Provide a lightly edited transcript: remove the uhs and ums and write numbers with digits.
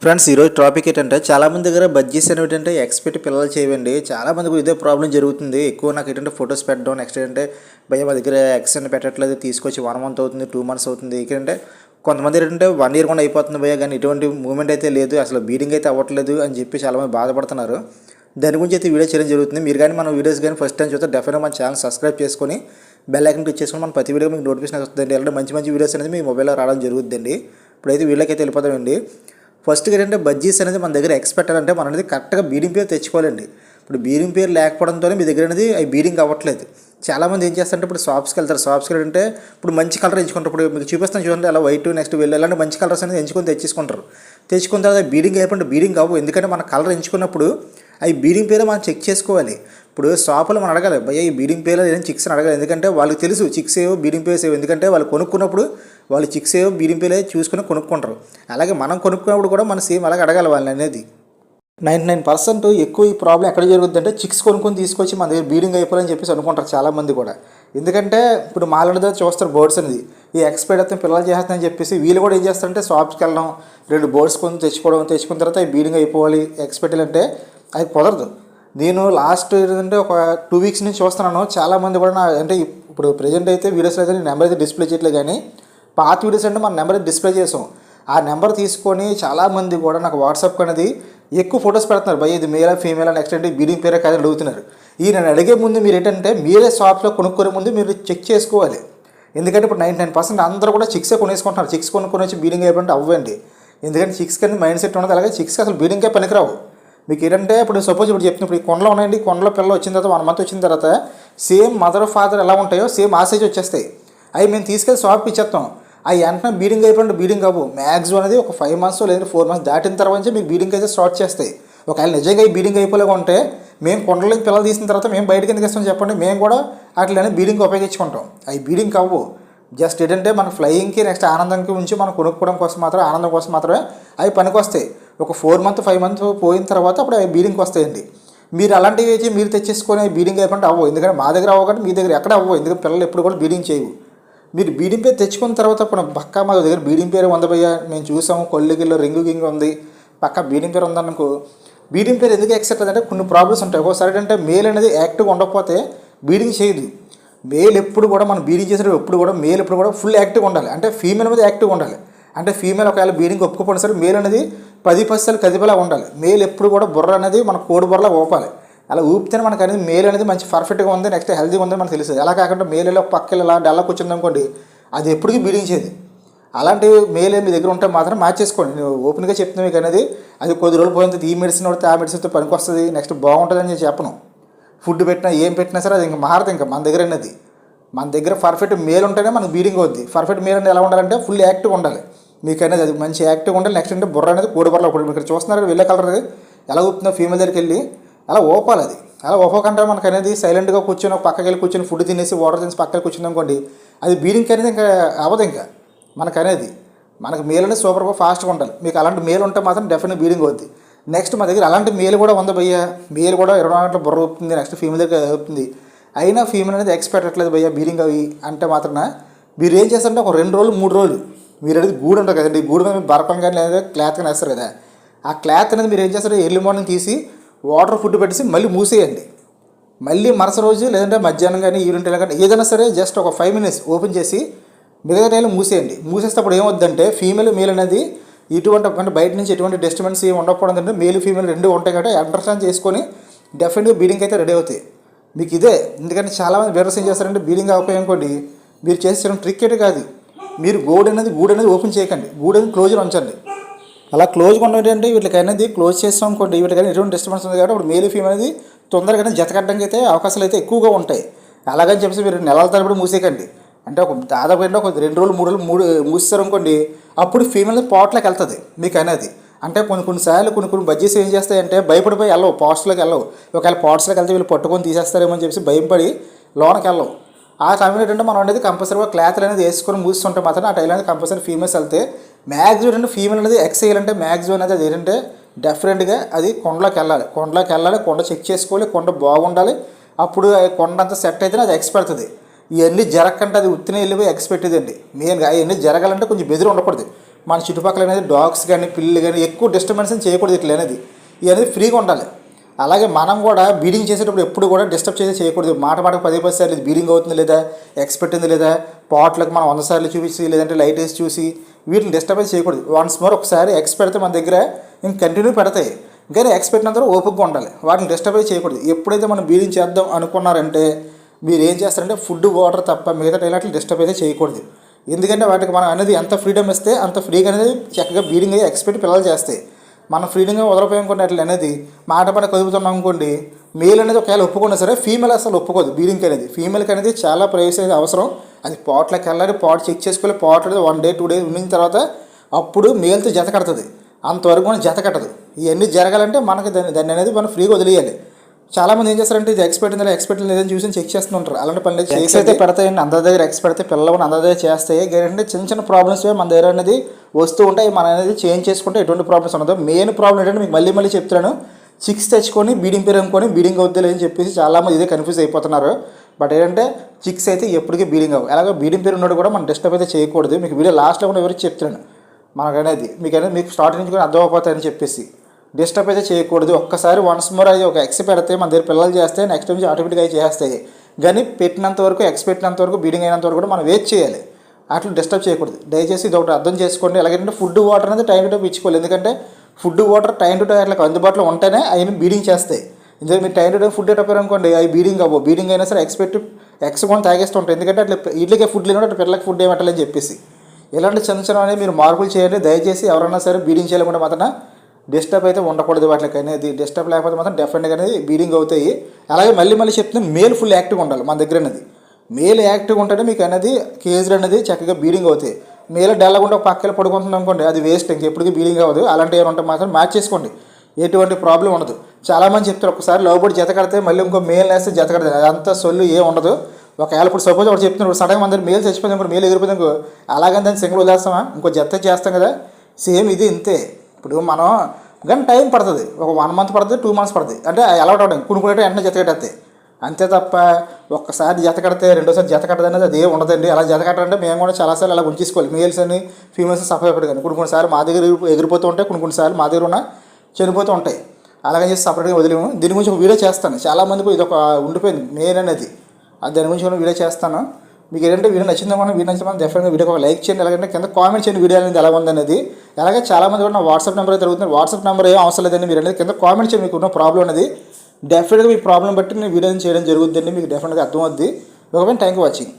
Friends ఈరోజు topic ఏంటంటే చాలామంది దగ్గర బడ్జెట్స్ అనేవి ఏంటంటే ఎక్స్పెక్ట్ పిల్లలు చేయండి. చాలామందికి ఇదే ప్రాబ్లం జరుగుతుంది. ఎక్కువ నాకు ఏంటంటే ఫొటోస్ పెట్టడం, నెక్స్ట్ ఏంటంటే భయ్య మా దగ్గర ఎక్స్ అని పెట్టట్లేదు, తీసుకొచ్చి 1 మంత్ అవుతుంది, 2 మంత్స్ అవుతుంది. ఏంటంటే కొంతమంది ఏంటంటే 1 ఇయర్ కూడా అయిపోతుంది భయ్య, కానీ ఎటువంటి మూమెంట్ అయితే లేదు, అసలు బీడింగ్ అయితే అవ్వట్లేదు అని చెప్పి చాలామంది బాధపడుతున్నారు. దాని గురించి అయితే వీడియో చేయడం జరుగుతుంది. మీరు కానీ మన వీడియోస్ కానీ ఫస్ట్ టైం చూస్తే డెఫినెట్గా మన ఛానల్ సబ్స్క్రైబ్ చేసుకొని బెల్ ఐకాన్ క్లిక్ చేసుకొని మన ప్రతి వీడియో మీకు నోటిఫికేషన్ వస్తుందండి. అలాంటి మంచి మంచి వీడియోస్ అనేది మీ మొబైల్లో రావడం జరుగుతుందండి. ఇప్పుడైతే వీడియోకి అయితే వెళ్ళిపోతామండి. ఫస్ట్గా ఏంటంటే బడ్జెట్స్ అనేది మన దగ్గర ఎక్స్పెక్ట్ అంటే మనం అనేది కరెక్ట్గా బీడింగ్ పేరు తెచ్చుకోవాలండి. ఇప్పుడు బీడింగ్ పేరు లేకపోవడంతోనే మీ దగ్గర అనేది అవి బీడింగ్ అవ్వట్లేదు. చాలామంది ఏం చేస్తారంటే ఇప్పుడు షాప్స్కి వెళ్తారు. షాప్స్కి అంటే ఇప్పుడు మంచి కలర్ ఎంచుకుంటారు. ఇప్పుడు మీకు చూపిస్తాను చూడండి, అలా వైట్ నెక్స్ట్ వెళ్ళి అలాంటి మంచి కలర్స్ అనేది ఎంచుకొని తెచ్చుకుంటారు. తెచ్చుకున్న తర్వాత బీడింగ్ అయిపోయింది, బీడింగ్ అవ్వు. ఎందుకంటే మన కలర్ ఎంచుకున్నప్పుడు అవి బీడింగ్ పేరు మనం చెక్ చేసుకోవాలి. ఇప్పుడు షాపులో మనం అడగాలి, భయ్య ఈ బీడింగ్ పేరు ఏదైనా చిక్స్ అని అడగాలి. ఎందుకంటే వాళ్ళకి తెలుసు చిక్స్ ఏవో బీడింగ్ పేర్స్ ఏవో, ఎందుకంటే వాళ్ళు కొనుక్కున్నప్పుడు వాళ్ళు చిక్స్ ఏవో బీడింగ్ పేరు చూసుకుని కొనుక్కుంటారు. అలాగే మనం కొనుక్కున్నప్పుడు కూడా మనం సేమ్ అలాగే అడగాలి వాళ్ళని అనేది. 99% ఎక్కువ ఈ ప్రాబ్లం ఎక్కడ జరుగుతుంది అంటే చిక్స్ కొనుక్కొని తీసుకొచ్చి మన దగ్గర బీడింగ్ అయిపోవాలని చెప్పేసి అనుకుంటారు చాలామంది కూడా. ఎందుకంటే ఇప్పుడు మాలాంటి దగ్గర చూస్తారు బోర్డ్స్ అనేది, ఈ ఎక్స్పైర్ అయితే పిల్లలు చేస్తారని చెప్పేసి వీళ్ళు కూడా ఏం చేస్తారంటే షాప్స్కి వెళ్ళడం, 2 బోర్డ్స్ కొని తెచ్చుకున్న తర్వాత అవి బీడింగ్ అయిపోవాలి ఎక్స్పెక్ట్ అంటే అది కుదరదు. నేను లాస్ట్ ఏంటంటే ఒక 2 వీక్స్ నుంచి చూస్తున్నాను. చాలామంది కూడా అంటే ఇప్పుడు ప్రజెంట్ అయితే వీడియోస్లో అయితే నేను నెంబర్ అయితే డిస్ప్లే చేయట్లేదు, కానీ పాత వీడియోస్ అంటే మన నెంబర్ డిస్ప్లే చేసాం. ఆ నెంబర్ తీసుకొని చాలామంది కూడా నాకు వాట్సాప్ అనేది ఎక్కువ ఫొటోస్ పెడుతున్నారు. భయ ఇది మేలా ఫీమేలా నెక్స్ట్ అంటే బీడింగ్ పేరే కాదని అడుగుతున్నారు. ఈ నేను అడిగే ముందు మీరు ఏంటంటే మీరే షాప్లో కొనుక్కునే ముందు మీరు చెక్ చేసుకోవాలి. ఎందుకంటే ఇప్పుడు 99% అందరూ కూడా చిక్సే కొనేసుకుంటున్నారు. చిక్స్ కొనుక్కొని వచ్చి బీడింగ్ అయిపోయింటే అవ్వండి. ఎందుకంటే చిక్స్ కానీ మైండ్ సెట్ ఉన్నది, అలాగే చిక్స్కి అసలు బీడింగ్కే పనికిరావు. మీకు ఏంటంటే ఇప్పుడు సపోజ్ ఇప్పుడు చెప్తున్నా, ఇప్పుడు ఈ కొండలో ఉన్నాయండి, ఈ కొండలో పిల్లలు వచ్చిన తర్వాత 1 మంత్ వచ్చిన తర్వాత సేమ్ మదర్ ఫాదర్ ఎలా ఉంటాయో సేమ్ ఆ సైజ్ వచ్చేస్తాయి. అవి మేము తీసుకెళ్ళి షాప్కి ఇచ్చేస్తాం. అవి వెంటనే బీడింగ్ అయిపోయింది, బీడింగ్ అవ్వు. మ్యాక్సిమం అనేది ఒక 5 మంత్స్ లేదా 4 మంత్స్ దాటిన తర్వాత మీకు బీడింగ్ అయితే స్టార్ట్ చేస్తాయి. ఒకవేళ నిజంగా ఈ బీడింగ్ అయిపోలేక ఉంటే మేము కొండలకి పిల్లలు తీసిన తర్వాత మేము బయటకి ఎందుకు ఇస్తాం చెప్పండి, మేము కూడా అట్లనే బీడింగ్ ఉపయోగించుకుంటాం. అవి బీడింగ్ అవ్వు. జస్ట్ ఏంటంటే మన ఫ్లయింగ్కి నెక్స్ట్ ఆనందంకి ఉంచి మనం కొనుక్కోవడం కోసం మాత్రమే, ఆనందం కోసం మాత్రమే అవి పనికి వస్తాయి. ఒక 4 మంత్ 5 మంత్స్ పోయిన తర్వాత అప్పుడు అవి బీడింగ్కి వస్తాయండి. మీరు అలాంటివి అయితే మీరు తెచ్చేసుకొని బీడింగ్ అయిపోయింటే అవ్వవు. ఎందుకంటే మా దగ్గర అవ్వకంటే మీ దగ్గర ఎక్కడ అవ్వవు. ఎందుకంటే పిల్లలు ఎప్పుడు కూడా బీడింగ్ చేయవు. మీరు బీడింగ్ పేరు తెచ్చుకున్న తర్వాత ఇప్పుడు పక్కా మా దగ్గర బీడింగ్ పేరు ఉంది భయ్య, మేము చూసాము కొల్లిగిల్లో రింగు గింగ్ ఉంది, పక్కా బీడింగ్ పేరు ఉందనుకో. బీడింగ్ పేరు ఎందుకు యాక్సెప్ట్ అంటే కొన్ని ప్రాబ్లమ్స్ ఉంటాయి. ఒక్కోసారి అంటే మేల్ అనేది యాక్టివ్గా ఉండకపోతే బీడింగ్ చేయదు. మేల్ ఎప్పుడు కూడా మనం బీడింగ్ చేసేటప్పుడు ఎప్పుడు కూడా మేల్ ఎప్పుడు కూడా ఫుల్ యాక్టివ్గా ఉండాలి. అంటే ఫీమేల్ మీద యాక్టివ్గా ఉండాలి. అంటే ఫీమేల్ ఒకవేళ బీడింగ్ ఒప్పుకోపోయినా సరే మేల్ అనేది 10% కదిపేలా ఉండాలి. మేల్ ఎప్పుడు కూడా బుర్ర అనేది మన కోడి బుర్రలా ఊపాలి. అలా ఊపితేనే మనకు అనేది మేల్ అనేది మంచి పర్ఫెక్ట్గా ఉంది, నెక్స్ట్ హెల్తీగా ఉందని మనకు తెలుస్తుంది. అలా కాకుండా మేల్ ఒక పక్కకి ఇలా డల్లా కూర్చుంది అనుకోండి, అది ఎప్పటికీ బీడింగ్ చేయదు. అలాంటి మేల్ మీ దగ్గర ఉంటే మాత్రం మార్చేసుకోండి. నేను ఓపెన్గా చెప్తున్నాను మీకు అనేది. అది కొద్ది రోజులు పోయిన తర్వాత ఈ మెడిసిన్ పడితే ఆ మెడిసిన్తో పనికి వస్తుంది, నెక్స్ట్ బాగుంటుందని నేను చెప్పను. ఫుడ్ పెట్టినా ఏం పెట్టినా సరే అది ఇంకా మారదు. ఇంకా మన దగ్గర అనేది మన దగ్గర పర్ఫెక్ట్ మేల్ ఉంటేనే మనకు బీడింగ్ అవుద్ది. పర్ఫెక్ట్ మేల్ అనేది ఎలా ఉండాలంటే ఫుల్ యాక్టివ్గా ఉండాలి. మీకు అనేది అది మంచి యాక్టివ్గా ఉండాలి. నెక్స్ట్ అంటే బుర్ర అనేది కోడి బుర్రలో ఇప్పుడు ఇక్కడ చూస్తున్నారు వెళ్ళే కలర్ అది ఎలా ఊపుతుందో ఫీమేల్ దగ్గరికి వెళ్ళి అలా ఓపాలి. అది అలా ఓపకంటే మనకు అనేది సైలెంట్గా కూర్చొని ఒక పక్కకి వెళ్ళి కూర్చొని ఫుడ్ తినేసి వాటర్ తినేసి పక్కకి కూర్చుంది అనుకోండి, అది బీడింగ్ అనేది ఇంకా అవ్వదు. ఇంకా మనకు అనేది మనకు మేల్ అనేది సూపర్గా ఫాస్ట్గా ఉండాలి. మీకు అలాంటి మేల్ ఉంటే మాత్రం డెఫినెట్ బీడింగ్ అవుద్ది. నెక్స్ట్ మా దగ్గర అలాంటి మేల్ కూడా ఉంది భయ్య. మేల్ కూడా 24 గంటల బుర్ర ఊపుతుంది, నెక్స్ట్ ఫీమేల్ దగ్గర ఊపుతుంది. అయినా ఫీమేల్ అనేది ఎక్స్పెక్ట్ అట్లేదు భయ్య బీడింగ్ అవి అంటే మాత్రం మీరు ఏం చేస్తారంటే ఒక 2 రోజులు 3 రోజులు మీరు అనేది గూడు ఉంటుంది కదండి, ఈ గూడు మీద మీరు బరకం కానీ లేదా క్లాత్ కానీ వేస్తారు కదా, ఆ క్లాత్ అనేది మీరు ఏం చేస్తారు ఎర్లీ మార్నింగ్ తీసి వాటర్ ఫుడ్ పెట్టేసి మళ్ళీ మూసేయండి. మళ్ళీ మరుసటి రోజు లేదంటే మధ్యాహ్నం కానీ ఈవినింగ్ టైం కానీ ఏదైనా సరే జస్ట్ ఒక 5 minutes ఓపెన్ చేసి మిగతా టైంలో మూసేయండి. మూసేస్తే అప్పుడు ఏమవుద్దంటే ఫీమేల్ మేల్ అనేది ఇటువంటి అంటే బయట నుంచి ఎటువంటి డిస్టర్బెన్స్ ఉండకపోవడం అంటే మేల్ ఫీమేల్ 2 ఉంటాయి కాబట్టి అండర్స్టాండ్ చేసుకొని డెఫినెట్గా బీడింగ్ అయితే రెడీ అవుతాయి. మీకు ఇదే ఎందుకంటే చాలామంది బెరర్స్ ఏం చేస్తారంటే బీడింగ్ అవ్వకపోయానుకోండి, మీరు చేసే ట్రిక్ అయితే కాదు, మీరు గూడు అనేది ఓపెన్ చేయకండి, గూడు అనేది క్లోజ్లో ఉంచండి. అలా క్లోజ్గా ఉండేంటే వీటికి అనేది క్లోజ్ చేస్తాం అనుకోండి, వీటికి ఎటువంటి డిస్టర్బెన్స్ ఉంది కాబట్టి అప్పుడు మేల్ ఫీమేల్ అనేది తొందరగానే జతకట్టడానికి అయితే అవకాశాలు అయితే ఎక్కువగా ఉంటాయి. అలాగని చెప్పేసి మీరు నెలల తరబడి మూసేయకండి. అంటే ఒక దాదాపు ఒక 2 రోజులు 3 రోజులు మూసేస్తారు అనుకోండి, అప్పుడు ఫీమేల్ పాట్లోకి వెళ్తుంది మీకు అనేది. అంటే కొన్నిసార్లు కొన్ని బడ్జెట్స్ ఏం చేస్తాయంటే భయపడిపోయి వెళ్ళవు, పాట్స్లోకి వెళ్ళవు. ఒకవేళ పాట్స్లోకి వెళ్తే వీళ్ళు పట్టుకొని తీసేస్తారేమో అని చెప్పేసి భయపడి లోనకి వెళ్ళవు. ఆ టైం ఏంటంటే మనం అనేది కంపల్సరీగా క్లాత్లు అనేది వేసుకొని మూస్తుంటే మాత్రం ఆ టైం అనేది కంపల్సరీ ఫీమేల్స్ వెళ్తే మ్యాక్సిమం అంటే ఫీమేల్ అనేది ఎక్స్ చేయాలంటే మ్యాక్సిమం అనేది అది ఏంటంటే డెఫినెట్గా అది కొండలోకి వెళ్ళాలి, కొండ చెక్ చేసుకోవాలి, కొండ బాగుండాలి. అప్పుడు కొండ అంతా సెట్ అయితేనే అది ఎక్స్ పెడుతుంది. ఇవన్నీ జరగకంటే అది ఉత్తినే వెళ్ళిపోయి ఎక్స్ పెట్టేదండి. మెయిన్గా అవన్నీ జరగాలంటే కొంచెం బెదిరి ఉండకూడదు. మన చుట్టుపక్కల అనేది డాగ్స్ కానీ పిల్లలు కానీ ఎక్కువ డిస్టర్బెన్స్ చేయకూడదు ఇట్లా అనేది ఇవన్నీ ఫ్రీగా ఉండాలి. అలాగే మనం కూడా బీడింగ్ చేసేటప్పుడు ఎప్పుడు కూడా డిస్టర్బ్ చేసి చేయకూడదు. మాట 10 సార్లు ఇది బీడింగ్ అవుతుంది లేదా ఎక్స్పెక్ట్ ఉంది లేదా పాట్లకు మనం 100 సార్లు చూపించి లేదంటే లైట్ వేసి చూసి వీటిని డిస్టర్బెన్స్ చేయకూడదు. వన్స్ మోర్ ఒకసారి ఎక్స్ పెడితే మన దగ్గర ఇంక కంటిన్యూ పెడతాయి, కానీ ఎక్స్ పెట్టినంత ఓపికగా ఉండాలి. వాటిని డిస్టర్బెన్స్ చేయకూడదు. ఎప్పుడైతే మనం బీడింగ్ చేద్దాం అనుకున్నారంటే మీరు ఏం చేస్తారంటే ఫుడ్ వాటర్ తప్ప మిగతా ఇలాంటి డిస్టర్బ్ అయితే చేయకూడదు. ఎందుకంటే వాటికి మనం అనేది ఎంత ఫ్రీడమ్ ఇస్తే అంత ఫ్రీగా అనేది చక్కగా బీడింగ్ అయ్యి ఎక్స్పెక్ట్ పిల్లలు చేస్తాయి. మనం ఫ్రీడంగా వదలపోయానుకోండి అట్లా అనేది మాట కదుపుతున్నాం అనుకోండి, మేల్ అనేది ఒకవేళ ఒప్పుకున్నా సరే ఫీమేల్ అసలు ఒప్పుకోదు బీడింగ్కి అనేది. ఫీమేల్కి అనేది చాలా ప్రైవసీ అనేది అవసరం. అది పాట్లోకి వెళ్ళాలి, పాట్ చెక్ చేసుకోవాలి, పాట్ అనేది 1 డే 2 డేస్ ఉన్న తర్వాత అప్పుడు మేల్తో జత కడుతుంది. అంతవరకు మనం జత కట్టదు. ఇవన్నీ జరగాలంటే మనకి దాన్ని అనేది మనం ఫ్రీగా వదిలేయాలి. చాలామంది ఏం చేస్తారంటే ఇది ఎక్స్పెక్ట్ ఉందా ఎక్స్పెక్ట్ లేదని చూసి చెక్ చేస్తుంటారు. అలాంటి పనులు చేసి అయితే పెడతాయండి, అందరి దగ్గర ఎక్స్ పెడితే పిల్లలు అందరి దగ్గర చేస్తాయి. గ్యారెంటీ చిన్న ప్రాబ్లమ్స్ మన దగ్గర అనేది వస్తూ ఉంటాయి. మనం అనేది చేంజ్ చేసుకుంటే ఎటువంటి ప్రాబ్లమ్స్ ఉండదు. మెయిన్ ప్రాబ్లం ఏంటంటే మీకు మళ్ళీ చెప్తున్నాను, చిక్స్ తెచ్చుకొని బీడింగ్ పేరు అనుకొని బీడింగ్ అవుతుంది అని చెప్పేసి చాలామంది ఇదే కన్ఫ్యూజ్ అయిపోతున్నారు. బట్ ఏంటంటే చిక్స్ అయితే ఎప్పటికీ బీడింగ్ అవ్వవు. అలాగే బీడింగ్ పేరు ఉన్నాడు కూడా మనం డిస్టర్బ్ అయితే చేయకూడదు. మీకు వీడియో లాస్ట్లో కూడా ఎవరికి చెప్తున్నాను మనకనేది మీకు స్టార్టింగ్ నుంచి కూడా అర్థం అయిపోతాయని చెప్పేసి డిస్టర్బ్ అయితే చేయకూడదు. ఒక్కసారి వన్స్ మోర్ అది ఒక ఎక్స్ పెడితే మన దగ్గర పిల్లలు చేస్తే నెక్స్ట్ నుంచి ఆటోమేటిక్గా చేస్తాయి. కానీ పెట్టినంత వరకు ఎక్స్ పెట్టినంత వరకు బీడింగ్ అయినంత వరకు కూడా మనం వెయిట్ చేయాలి. అట్లా డిస్టర్బ్ చేయకూడదు. దయచేసి ఇది ఒకటి అర్థం చేసుకోండి. అలాగేంటే ఫుడ్ వాటర్ అనేది టైం టు టైం ఇచ్చుకోవాలి. ఎందుకంటే food water time to time అట్లా అందుబాటులో ఉంటేనే అవి బీడింగ్ చేస్తాయి. ఎందుకంటే మీరు టైం టు టైం ఫుడ్ ఎట్టపోయారు అనుకోండి అవి బీడింగ్ అవ్వవు. బీడింగ్ అయినా సరే ఎక్స్ కూడా తాగేస్తూ ఉంటాయి. ఎందుకంటే అట్లా వీటికే ఫుడ్ లేనట్టు అట్లా పిల్లలకి ఫుడ్ ఏమట్టాలని చెప్పేసి ఇలాంటి చిన్న అనేది మీరు మార్పులు చేయండి. దయచేసి ఎవరైనా సరే బీడింగ్ చేయాలనుకుంటే మాత్రం డిస్టర్బ్ అయితే ఉండకూడదు. వాటికి అనేది డిస్టర్బ్ లేకపోతే మాత్రం డెఫినెట్గా అనేది బీడింగ్ అవుతాయి. అలాగే మళ్ళీ చెప్తున్నాను, మేల్ ఫుల్ యాక్టివ్గా ఉండాలి మన దగ్గర అనేది. మేల్ యాక్టివ్గా ఉంటేనే మీకు అనేది కేజ్డ్ అనేది చక్కగా బీడింగ్ అవుతాయి. మేల్ డల్గా ఉంటే ఒక పక్కన పడుకుంటుంది అనుకోండి అది వేస్ట్, ఇంకెప్పటికీ బీడింగ్ అవ్వదు. అలాంటి ఏమైనా ఉంటే మాత్రం మ్యాచ్ చేసుకోండి, ఎటువంటి ప్రాబ్లం ఉండదు. చాలామంది చెప్తారు ఒకసారి లవ్ బర్డ్ జత కడితే మళ్ళీ ఇంకో మేల్ వేస్తే జత కడతాయి, అదంతా సొల్లు ఏం ఉండదు. ఒకవేళ ఇప్పుడు సపోజ్ ఒకటి చెప్తున్నారు సడన్గా మన దగ్గర మేల్ చచ్చిపోయింది అనుకో, మేల్ ఎగిరిపోయింది అనుకో, అలాగని దాన్ని సింగిల్ వదిలేస్తామా, ఇంకో జత చేస్తాం కదా, సేమ్ ఇది ఇంతే. ఇప్పుడు మనం కానీ టైం పడుతుంది, ఒక 1 మంత్ పడుతుంది, 2 మంత్స్ పడుతుంది. అంటే అలవాటు అవడం కొనుక్కునేట్టు వెంటనే జత కట్టేస్తాయి అంతే తప్ప ఒక్కసారి జత కడితే రెండోసారి జత కట్టదు అనేది అది ఉండదండి. అలా జత కట్టాలంటే మేము కూడా చాలాసార్లు అలా ఉంచేసుకోవాలి. మేల్స్ అని ఫీమేల్స్ సపరేట్ కానీ కొన్నిసార్లు మా దగ్గర ఎగిరిపోతూ ఉంటాయి, కొన్నిసార్లు మా దగ్గర ఉన్న చనిపోతూ ఉంటాయి. అలాగే చేసి సపరేట్గా వదిలేము. దీని గురించి ఒక వీడియో చేస్తాను. చాలామందికి ఇది ఒక ఉండిపోయింది మెయిన్ అనేది, అది దాని గురించి వీడియో చేస్తాను. మీకు ఏంటంటే వీడియో నచ్చిందేమో వీడియో నచ్చిందని డెఫినెట్గా వీడియోకి ఒక లైక్ చేయండి. అలాగే కింద కామెంట్ చేయండి వీడియో అనేది ఎలా ఉందనేది. అలాగే చాలామంది కూడా నా వాట్సాప్ నెంబర్ అయితే జరుగుతుంది. వాట్సాప్ నెంబర్ ఏం అవసరం లేదండి, మీరు అనేది కింద కామెంట్ చేయండి మీకు ఉన్న ప్రాబ్లం అనేది. డెఫినెట్గా మీ ప్రాబ్లం బట్టి నేను వీడియో చేయడం జరుగుతుందండి, మీకు డెఫినెట్గా అర్థమవుద్ది. Okay, thank you watching.